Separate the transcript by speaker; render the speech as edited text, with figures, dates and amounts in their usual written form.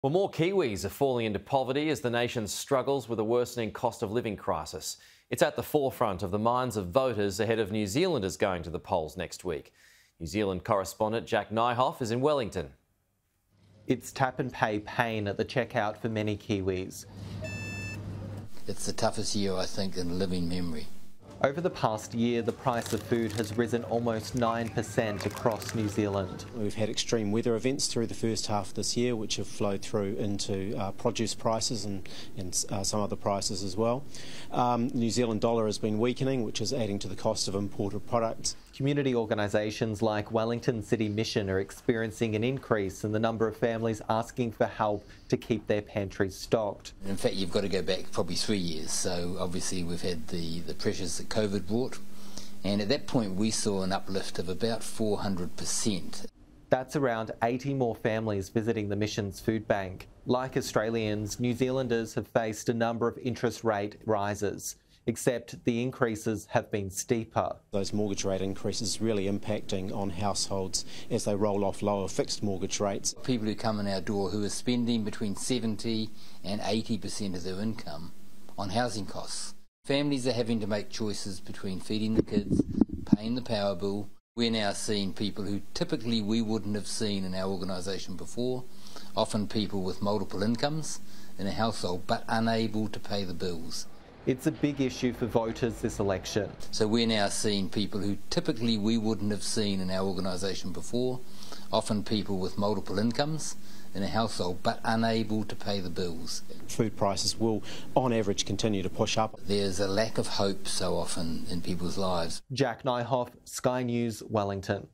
Speaker 1: Well, more Kiwis are falling into poverty as the nation struggles with a worsening cost of living crisis. It's at the forefront of the minds of voters ahead of New Zealanders going to the polls next week. New Zealand correspondent Jack Nyhoff is in Wellington.
Speaker 2: It's tap and pay pain at the checkout for many Kiwis.
Speaker 3: It's the toughest year, I think, in living memory.
Speaker 2: Over the past year, the price of food has risen almost 9% across New Zealand.
Speaker 4: We've had extreme weather events through the first half of this year, which have flowed through into produce prices and some other prices as well. New Zealand dollar has been weakening, which is adding to the cost of imported products.
Speaker 2: Community organisations like Wellington City Mission are experiencing an increase in the number of families asking for help to keep their pantries stocked.
Speaker 3: In fact, you've got to go back probably 3 years. So obviously we've had the pressures that COVID brought, and at that point we saw an uplift of about 400%.
Speaker 2: That's around 80 more families visiting the mission's food bank. Like Australians, New Zealanders have faced a number of interest rate rises, except the increases have been steeper.
Speaker 4: Those mortgage rate increases really impacting on households as they roll off lower fixed mortgage rates.
Speaker 3: People who come in our door who are spending between 70 and 80% of their income on housing costs. Families are having to make choices between feeding the kids, paying the power bill. We're now seeing people who typically we wouldn't have seen in our organisation before, often people with multiple incomes in a household but unable to pay the bills.
Speaker 2: It's a big issue for voters this election.
Speaker 3: So we're now seeing people who typically we wouldn't have seen in our organisation before, often people with multiple incomes in a household but unable to pay the bills.
Speaker 4: Food prices will, on average, continue to push up.
Speaker 3: There's a lack of hope so often in people's lives.
Speaker 2: Jack Nyhoff, Sky News, Wellington.